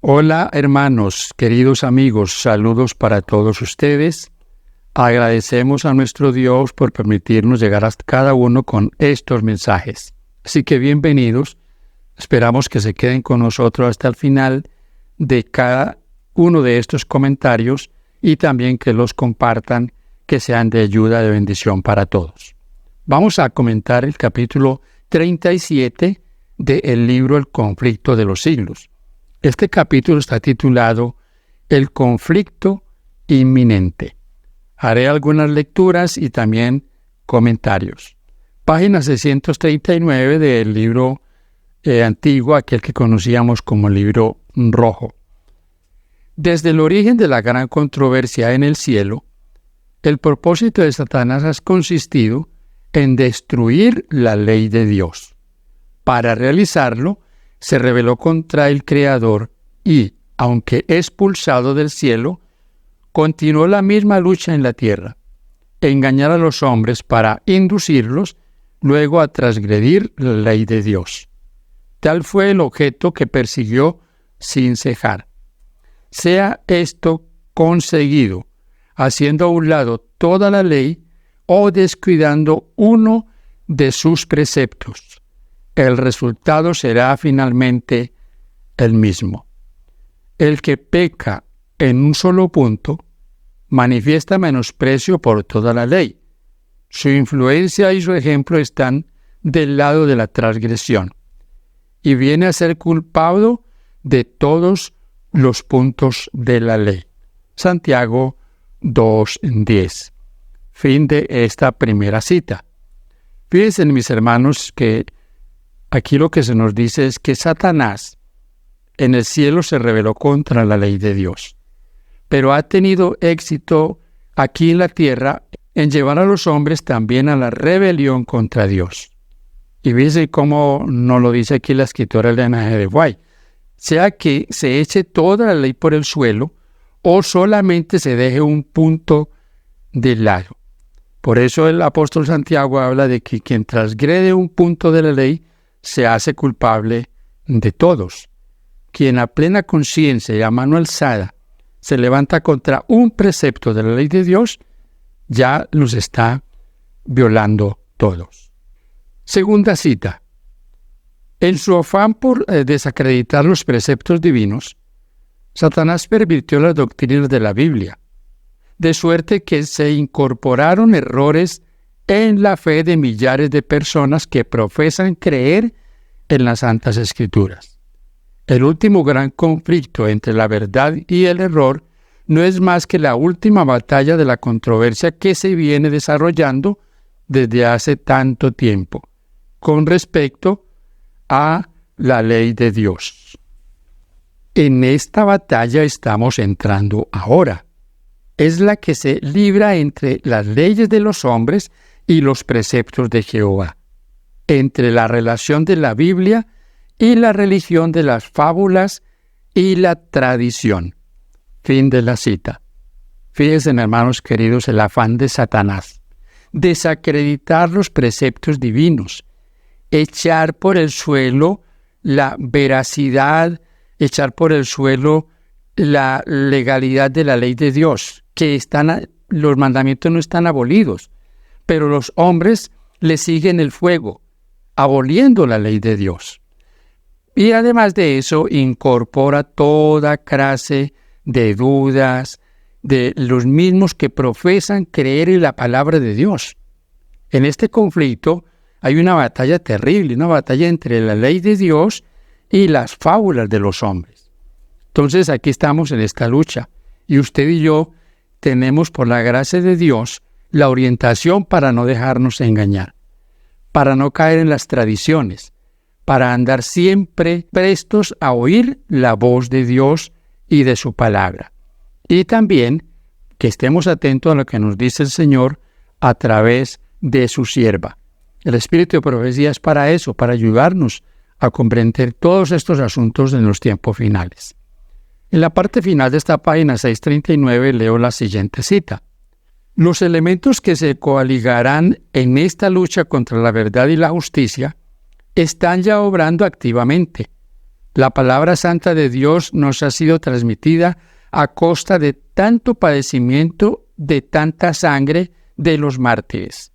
Hola hermanos, queridos amigos, saludos para todos ustedes. Agradecemos a nuestro Dios por permitirnos llegar hasta cada uno con estos mensajes. Así que bienvenidos, esperamos que se queden con nosotros hasta el final de cada uno de estos comentarios y también que los compartan, que sean de ayuda, de bendición para todos. Vamos a comentar el capítulo 37 del libro El conflicto de los siglos. Este capítulo está titulado El conflicto inminente. Haré algunas lecturas y también comentarios. Página 639 del libro antiguo, aquel que conocíamos como libro rojo. Desde el origen de la gran controversia en el cielo, el propósito de Satanás ha consistido en destruir la ley de Dios. Para realizarlo, se rebeló contra el Creador y, aunque expulsado del cielo, continuó la misma lucha en la tierra, engañar a los hombres para inducirlos luego a transgredir la ley de Dios. Tal fue el objeto que persiguió sin cejar. Sea esto conseguido haciendo a un lado toda la ley o descuidando uno de sus preceptos, el resultado será finalmente el mismo. El que peca en un solo punto manifiesta menosprecio por toda la ley. Su influencia y su ejemplo están del lado de la transgresión y viene a ser culpable de todos los puntos de la ley. Santiago 2:10. Fin de esta primera cita. Fíjense, mis hermanos, que aquí lo que se nos dice es que Satanás en el cielo se rebeló contra la ley de Dios, pero ha tenido éxito aquí en la tierra en llevar a los hombres también a la rebelión contra Dios. Y fíjense cómo nos lo dice aquí la escritora Elena G. de White, sea que se eche toda la ley por el suelo o solamente se deje un punto de lado. Por eso el apóstol Santiago habla de que quien transgrede un punto de la ley se hace culpable de todos. Quien a plena conciencia y a mano alzada se levanta contra un precepto de la ley de Dios, ya los está violando todos. Segunda cita. En su afán por desacreditar los preceptos divinos, Satanás pervirtió las doctrinas de la Biblia, de suerte que se incorporaron errores en la fe de millares de personas que profesan creer en las Santas Escrituras. El último gran conflicto entre la verdad y el error no es más que la última batalla de la controversia que se viene desarrollando desde hace tanto tiempo con respecto a la ley de Dios. En esta batalla estamos entrando ahora. Es la que se libra entre las leyes de los hombres y los preceptos de Jehová, entre la relación de la Biblia y la religión de las fábulas y la tradición. Fin de la cita. Fíjense, hermanos queridos, el afán de Satanás: desacreditar los preceptos divinos, echar por el suelo la veracidad, echar por el suelo la legalidad de la ley de Dios, que los mandamientos no están abolidos, pero los hombres le siguen el fuego, aboliendo la ley de Dios. Y además de eso, incorpora toda clase de dudas de los mismos que profesan creer en la palabra de Dios. En este conflicto hay una batalla terrible, una batalla entre la ley de Dios y las fábulas de los hombres. Entonces aquí estamos en esta lucha, y usted y yo tenemos, por la gracia de Dios, la orientación para no dejarnos engañar, para no caer en las tradiciones, para andar siempre prestos a oír la voz de Dios y de su palabra. Y también que estemos atentos a lo que nos dice el Señor a través de su sierva. El espíritu de profecía es para eso, para ayudarnos a comprender todos estos asuntos en los tiempos finales. En la parte final de esta página 639 leo la siguiente cita. Los elementos que se coaligarán en esta lucha contra la verdad y la justicia están ya obrando activamente, La palabra santa de Dios nos ha sido transmitida a costa de tanto padecimiento, de tanta sangre de los mártires.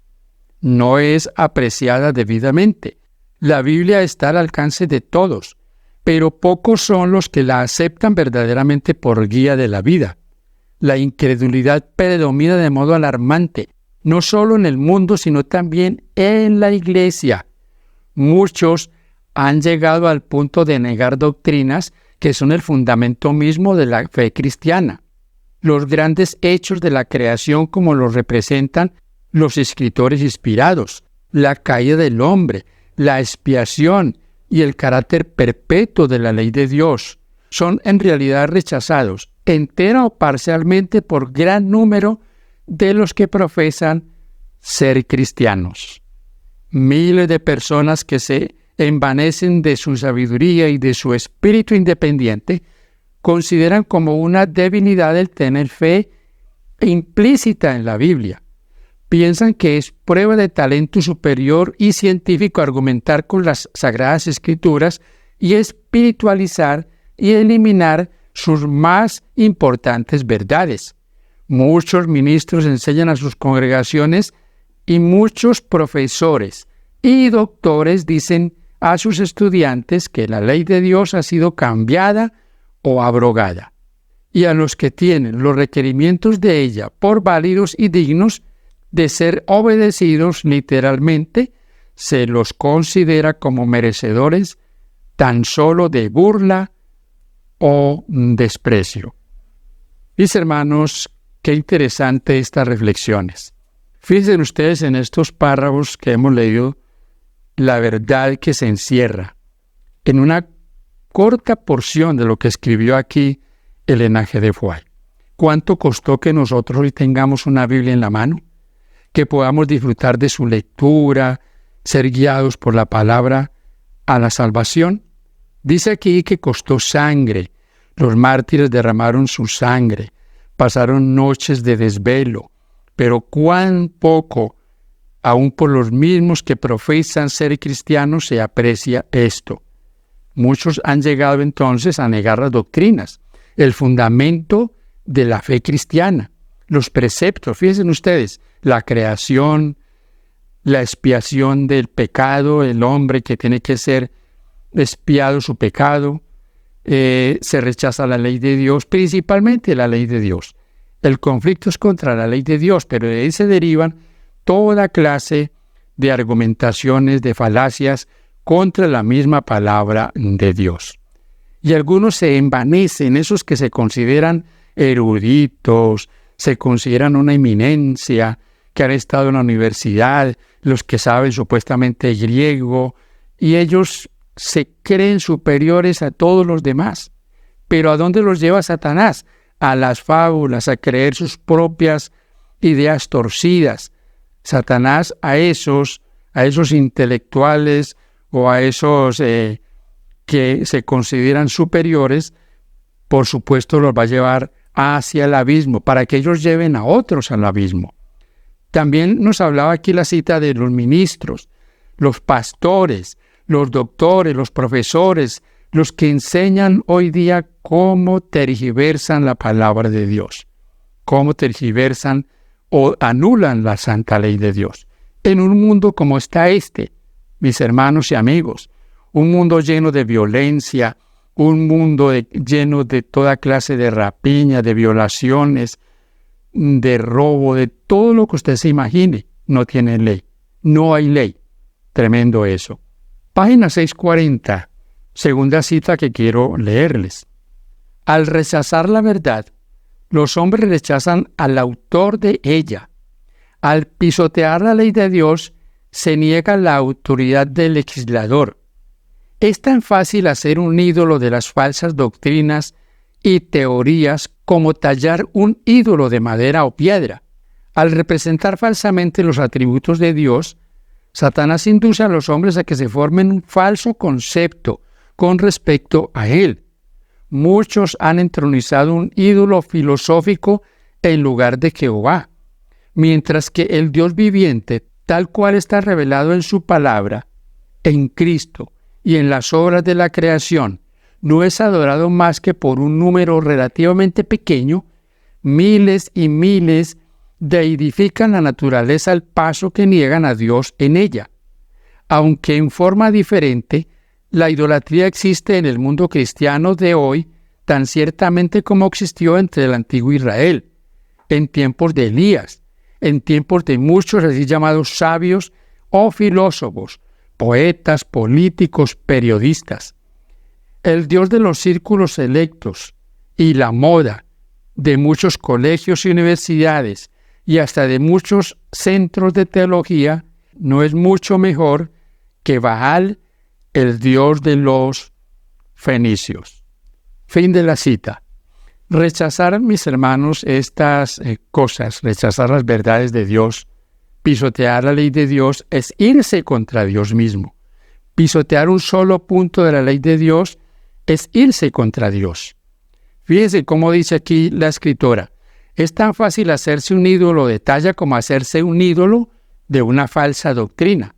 No es apreciada debidamente. La Biblia está al alcance de todos, pero pocos son los que la aceptan verdaderamente por guía de la vida. La incredulidad predomina de modo alarmante, no solo en el mundo, sino también en la Iglesia. Muchos han llegado al punto de negar doctrinas que son el fundamento mismo de la fe cristiana. Los grandes hechos de la creación como los representan los escritores inspirados, la caída del hombre, la expiación y el carácter perpetuo de la ley de Dios, son en realidad rechazados entera o parcialmente por gran número de los que profesan ser cristianos. Miles de personas que se envanecen de su sabiduría y de su espíritu independiente consideran como una debilidad el tener fe implícita en la Biblia. Piensan que es prueba de talento superior y científico argumentar con las Sagradas Escrituras y espiritualizar y eliminar sus más importantes verdades. Muchos ministros enseñan a sus congregaciones y muchos profesores y doctores dicen a sus estudiantes que la ley de Dios ha sido cambiada o abrogada. Y a los que tienen los requerimientos de ella por válidos y dignos de ser obedecidos literalmente, se los considera como merecedores tan solo de burla o desprecio. Mis hermanos, qué interesante estas reflexiones. Fíjense ustedes en estos párrafos que hemos leído la verdad que se encierra en una corta porción de lo que escribió aquí Elena G. de Foix. ¿Cuánto costó que nosotros hoy tengamos una Biblia en la mano? Que podamos disfrutar de su lectura, ser guiados por la palabra a la salvación. Dice aquí que costó sangre. Los mártires derramaron su sangre, pasaron noches de desvelo, pero cuán poco, aun por los mismos que profesan ser cristianos, se aprecia esto. Muchos han llegado entonces a negar las doctrinas, el fundamento de la fe cristiana, los preceptos. Fíjense ustedes, la creación, la expiación del pecado, el hombre que tiene que ser expiado su pecado, se rechaza la ley de Dios, principalmente la ley de Dios. El conflicto es contra la ley de Dios, pero de ahí se derivan toda clase de argumentaciones, de falacias contra la misma palabra de Dios. Y algunos se envanecen, esos que se consideran eruditos, se consideran una eminencia, que han estado en la universidad, los que saben supuestamente griego, y ellos se creen superiores a todos los demás. Pero ¿a dónde los lleva Satanás? A las fábulas, a creer sus propias ideas torcidas. Satanás a esos intelectuales o a esos que se consideran superiores, por supuesto los va a llevar hacia el abismo, para que ellos lleven a otros al abismo. También nos hablaba aquí la cita de los ministros, los pastores, los doctores, los profesores, los que enseñan hoy día cómo tergiversan la palabra de Dios, cómo tergiversan o anulan la santa ley de Dios. En un mundo como está mis hermanos y amigos, un mundo lleno de violencia, un mundo lleno de toda clase de rapiña, de violaciones, de robo, de todo lo que usted se imagine, no tiene ley. No hay ley. Tremendo eso. Página 640, segunda cita que quiero leerles. Al rechazar la verdad, los hombres rechazan al autor de ella. Al pisotear la ley de Dios, se niega la autoridad del legislador. Es tan fácil hacer un ídolo de las falsas doctrinas y teorías como tallar un ídolo de madera o piedra. Al representar falsamente los atributos de Dios, Satanás induce a los hombres a que se formen un falso concepto con respecto a Él. Muchos han entronizado un ídolo filosófico en lugar de Jehová, mientras que el Dios viviente, tal cual está revelado en su palabra, en Cristo y en las obras de la creación, no es adorado más que por un número relativamente pequeño. Miles y miles deidifican la naturaleza al paso que niegan a Dios en ella. Aunque en forma diferente, la idolatría existe en el mundo cristiano de hoy tan ciertamente como existió entre el antiguo Israel, en tiempos de Elías, en tiempos de muchos así llamados sabios o filósofos, poetas, políticos, periodistas. El Dios de los círculos selectos y la moda de muchos colegios y universidades y hasta de muchos centros de teología no es mucho mejor que Baal, el Dios de los fenicios. Fin de la cita. Rechazar, mis hermanos, estas cosas, rechazar las verdades de Dios, pisotear la ley de Dios, es irse contra Dios mismo. Pisotear un solo punto de la ley de Dios es irse contra Dios. Fíjense cómo dice aquí la escritora. Es tan fácil hacerse un ídolo de talla como hacerse un ídolo de una falsa doctrina.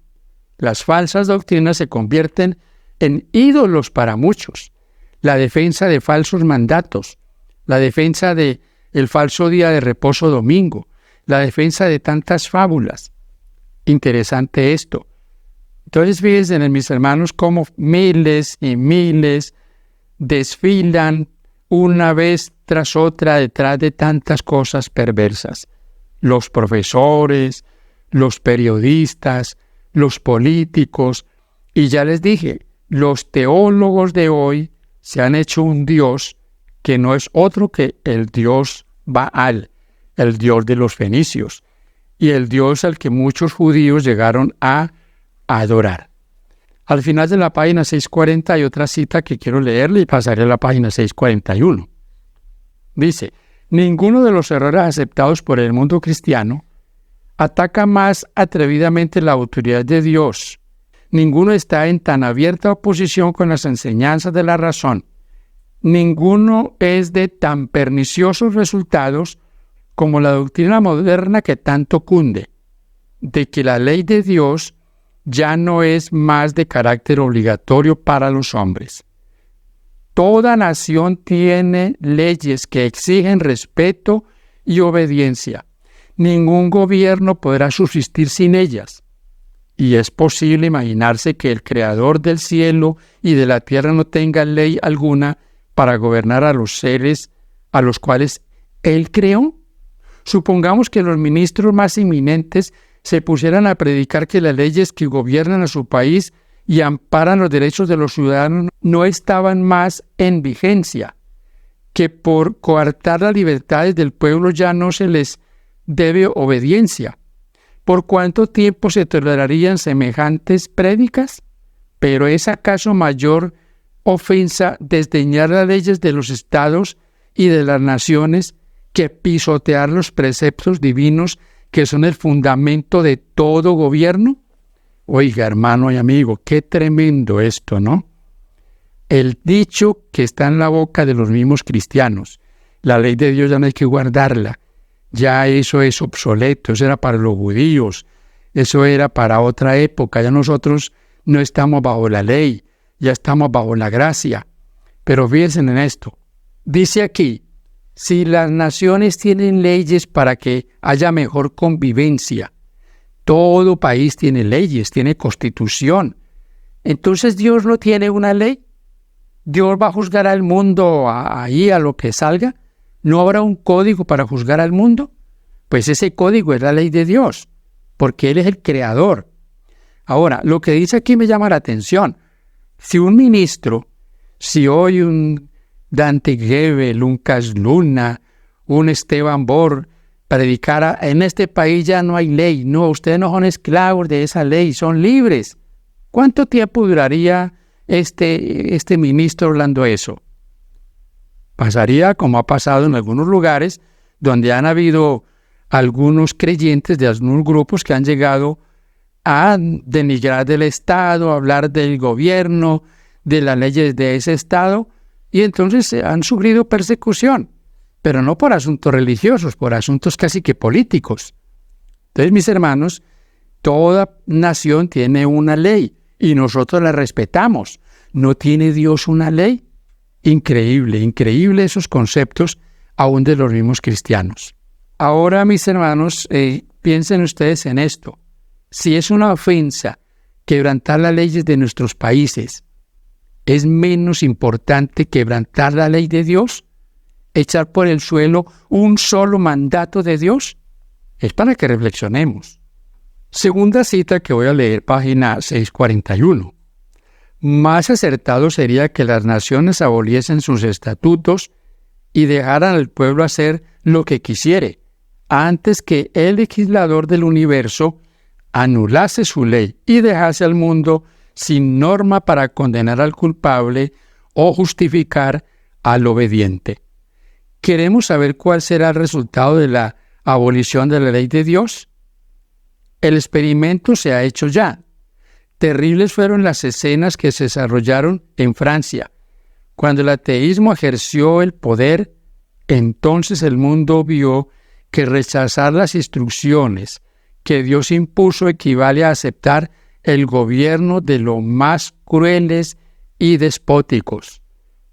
Las falsas doctrinas se convierten en ídolos para muchos. La defensa de falsos mandatos, la defensa de el falso día de reposo domingo, la defensa de tantas fábulas. Interesante esto. Entonces, fíjense, mis hermanos, cómo miles y miles desfilan una vez tras otra detrás de tantas cosas perversas. Los profesores, los periodistas, los políticos, y ya les dije, los teólogos de hoy se han hecho un Dios que no es otro que el Dios Baal, el Dios de los fenicios, y el Dios al que muchos judíos llegaron a adorar. Al final de la página 640 hay otra cita que quiero leerle y pasaré a la página 641. Dice, ninguno de los errores aceptados por el mundo cristiano ataca más atrevidamente la autoridad de Dios. Ninguno está en tan abierta oposición con las enseñanzas de la razón. Ninguno es de tan perniciosos resultados como la doctrina moderna que tanto cunde, de que la ley de Dios ya no es más de carácter obligatorio para los hombres. Toda nación tiene leyes que exigen respeto y obediencia. Ningún gobierno podrá subsistir sin ellas. Y es posible imaginarse que el Creador del cielo y de la tierra no tenga ley alguna para gobernar a los seres a los cuales Él creó. Supongamos que los ministros más eminentes se pusieran a predicar que las leyes que gobiernan a su país y amparan los derechos de los ciudadanos no estaban más en vigencia, que por coartar las libertades del pueblo ya no se les debe obediencia. ¿Por cuánto tiempo se tolerarían semejantes prédicas? ¿Pero es acaso mayor ofensa desdeñar las leyes de los estados y de las naciones que pisotear los preceptos divinos que son el fundamento de todo gobierno? Oiga, hermano y amigo, qué tremendo esto, ¿no? El dicho que está en la boca de los mismos cristianos, la ley de Dios ya no hay que guardarla, ya eso es obsoleto, eso era para los judíos, eso era para otra época, ya nosotros no estamos bajo la ley, ya estamos bajo la gracia. Pero fíjense en esto, dice aquí, si las naciones tienen leyes para que haya mejor convivencia, todo país tiene leyes, tiene constitución, entonces Dios no tiene una ley. Dios va a juzgar al mundo ahí a lo que salga. ¿No habrá un código para juzgar al mundo? Pues ese código es la ley de Dios, porque Él es el creador. Ahora, lo que dice aquí me llama la atención. Si un ministro, si hoy un Dante Gebel, un Cas Luna, un Esteban Bor, predicara, en este país ya no hay ley, no, ustedes no son esclavos de esa ley, son libres. ¿Cuánto tiempo duraría este ministro hablando eso? Pasaría como ha pasado en algunos lugares donde han habido algunos creyentes de algunos grupos que han llegado a denigrar del Estado, a hablar del gobierno, de las leyes de ese Estado, y entonces han sufrido persecución, pero no por asuntos religiosos, por asuntos casi que políticos. Entonces, mis hermanos, toda nación tiene una ley y nosotros la respetamos. ¿No tiene Dios una ley? Increíble, increíble esos conceptos aún de los mismos cristianos. Ahora, mis hermanos, piensen ustedes en esto. Si es una ofensa quebrantar las leyes de nuestros países, ¿es menos importante quebrantar la ley de Dios? ¿Echar por el suelo un solo mandato de Dios? Es para que reflexionemos. Segunda cita que voy a leer, página 641. Más acertado sería que las naciones aboliesen sus estatutos y dejaran al pueblo hacer lo que quisiere, antes que el legislador del universo anulase su ley y dejase al mundo sin norma para condenar al culpable o justificar al obediente. ¿Queremos saber cuál será el resultado de la abolición de la ley de Dios? El experimento se ha hecho ya. Terribles fueron las escenas que se desarrollaron en Francia. Cuando el ateísmo ejerció el poder, entonces el mundo vio que rechazar las instrucciones que Dios impuso equivale a aceptar el gobierno de los más crueles y despóticos.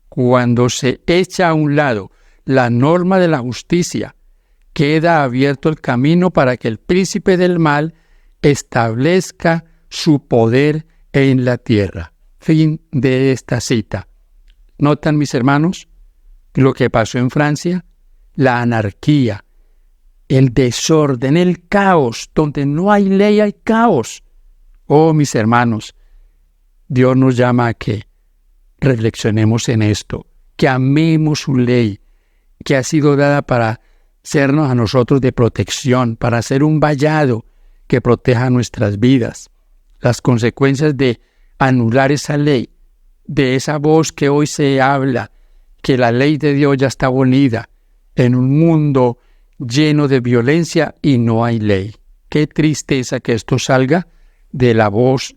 Cuando se echa a un lado la norma de la justicia, queda abierto el camino para que el príncipe del mal establezca su poder en la tierra. Fin de esta cita. ¿Notan, mis hermanos, lo que pasó en Francia? La anarquía, el desorden, el caos. Donde no hay ley hay caos. Oh, mis hermanos, Dios nos llama a que reflexionemos en esto, que amemos su ley, que ha sido dada para sernos a nosotros de protección, para ser un vallado que proteja nuestras vidas. Las consecuencias de anular esa ley, de esa voz que hoy se habla, que la ley de Dios ya está abolida en un mundo lleno de violencia y no hay ley. Qué tristeza que esto salga de la voz,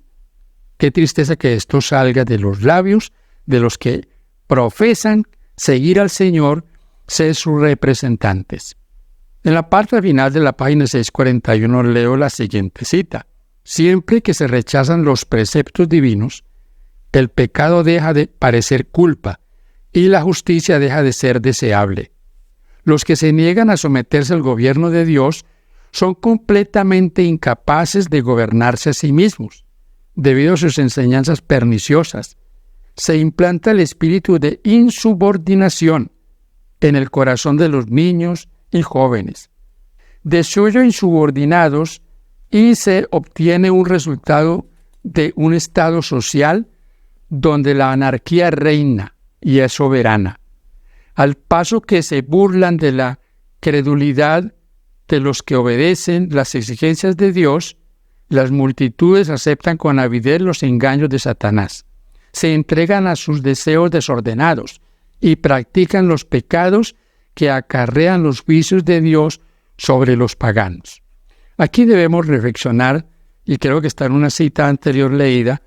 qué tristeza que esto salga de los labios de los que profesan seguir al Señor, ser sus representantes. En la parte final de la página 641 leo la siguiente cita. Siempre que se rechazan los preceptos divinos, el pecado deja de parecer culpa y la justicia deja de ser deseable. Los que se niegan a someterse al gobierno de Dios son completamente incapaces de gobernarse a sí mismos, debido a sus enseñanzas perniciosas. Se implanta el espíritu de insubordinación en el corazón de los niños y jóvenes. De suyo insubordinados y se obtiene un resultado de un estado social donde la anarquía reina y es soberana. Al paso que se burlan de la credulidad de los que obedecen las exigencias de Dios, las multitudes aceptan con avidez los engaños de Satanás. Se entregan a sus deseos desordenados y practican los pecados que acarrean los juicios de Dios sobre los paganos. Aquí debemos reflexionar, y creo que está en una cita anterior leída,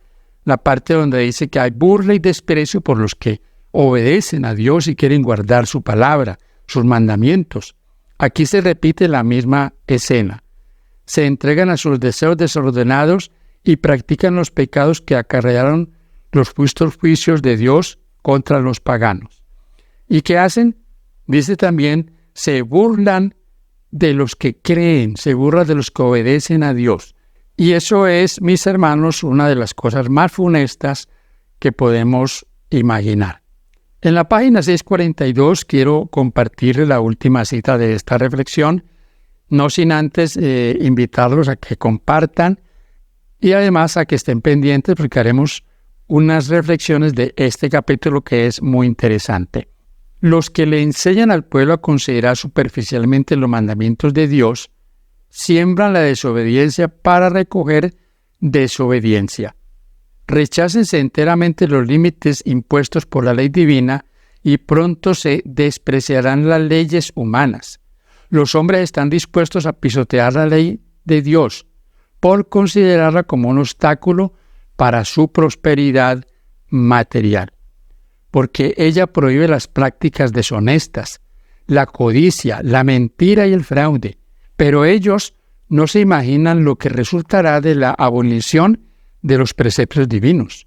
la parte donde dice que hay burla y desprecio por los que obedecen a Dios y quieren guardar su palabra, sus mandamientos. Aquí se repite la misma escena. Se entregan a sus deseos desordenados y practican los pecados que acarrearon los justos juicios de Dios contra los paganos. ¿Y qué hacen? Dice también, se burlan de los que creen, se burlan de los que obedecen a Dios. Y eso es, mis hermanos, una de las cosas más funestas que podemos imaginar. En la página 642 quiero compartir la última cita de esta reflexión, no sin antes invitarlos a que compartan y además a que estén pendientes porque haremos unas reflexiones de este capítulo que es muy interesante. Los que le enseñan al pueblo a considerar superficialmente los mandamientos de Dios siembran la desobediencia para recoger desobediencia. Rechácense enteramente los límites impuestos por la ley divina y pronto se despreciarán las leyes humanas. Los hombres están dispuestos a pisotear la ley de Dios por considerarla como un obstáculo para su prosperidad material, porque ella prohíbe las prácticas deshonestas, la codicia, la mentira y el fraude, pero ellos no se imaginan lo que resultará de la abolición de los preceptos divinos.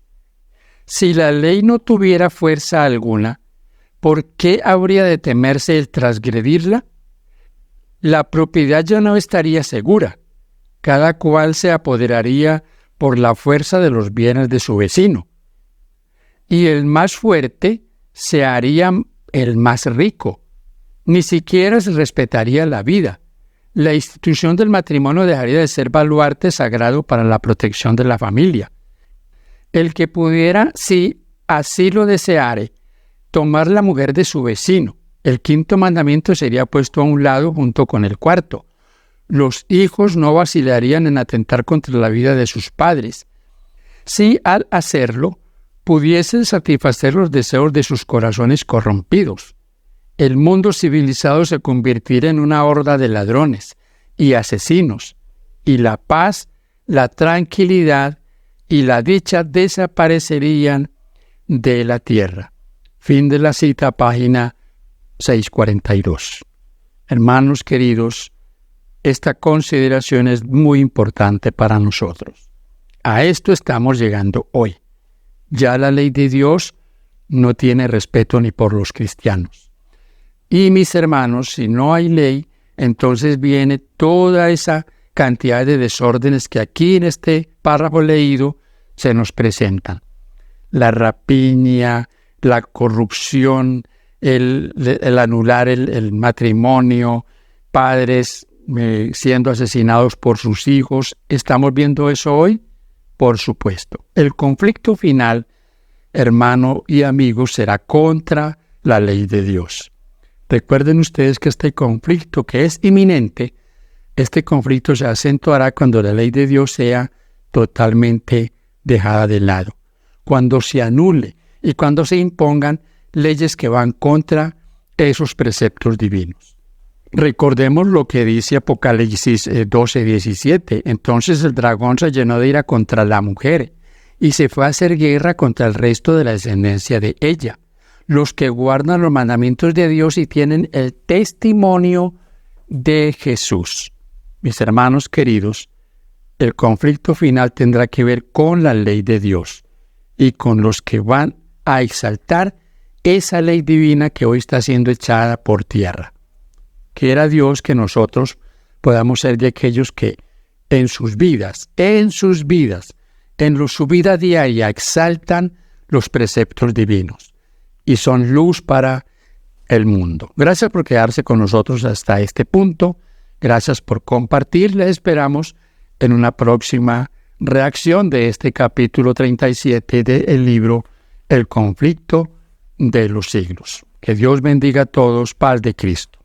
Si la ley no tuviera fuerza alguna, ¿por qué habría de temerse el transgredirla? La propiedad ya no estaría segura. Cada cual se apoderaría por la fuerza de los bienes de su vecino. Y el más fuerte se haría el más rico. Ni siquiera se respetaría la vida. La institución del matrimonio dejaría de ser baluarte sagrado para la protección de la familia. El que pudiera, si así lo deseare, tomar la mujer de su vecino. El quinto mandamiento sería puesto a un lado junto con el cuarto. Los hijos no vacilarían en atentar contra la vida de sus padres. Si al hacerlo, pudiesen satisfacer los deseos de sus corazones corrompidos. El mundo civilizado se convertiría en una horda de ladrones y asesinos, y la paz, la tranquilidad y la dicha desaparecerían de la tierra. Fin de la cita, página 642. Hermanos queridos, esta consideración es muy importante para nosotros. A esto estamos llegando hoy. Ya la ley de Dios no tiene respeto ni por los cristianos. Y mis hermanos, si no hay ley, entonces viene toda esa cantidad de desórdenes que aquí en este párrafo leído se nos presentan. La rapiña, la corrupción, el anular el matrimonio, padres siendo asesinados por sus hijos. ¿Estamos viendo eso hoy? Por supuesto. El conflicto final, hermano y amigos, será contra la ley de Dios. Recuerden ustedes que este conflicto que es inminente, este conflicto se acentuará cuando la ley de Dios sea totalmente dejada de lado, cuando se anule y cuando se impongan leyes que van contra esos preceptos divinos. Recordemos lo que dice Apocalipsis 12:17. Entonces el dragón se llenó de ira contra la mujer y se fue a hacer guerra contra el resto de la descendencia de ella, los que guardan los mandamientos de Dios y tienen el testimonio de Jesús. Mis hermanos queridos, el conflicto final tendrá que ver con la ley de Dios y con los que van a exaltar esa ley divina que hoy está siendo echada por tierra. Quiera Dios que nosotros podamos ser de aquellos que en su vida diaria exaltan los preceptos divinos y son luz para el mundo. Gracias por quedarse con nosotros hasta este punto. Gracias por compartir. Les esperamos en una próxima reacción de este capítulo 37 del libro El conflicto de los siglos. Que Dios bendiga a todos. Paz de Cristo.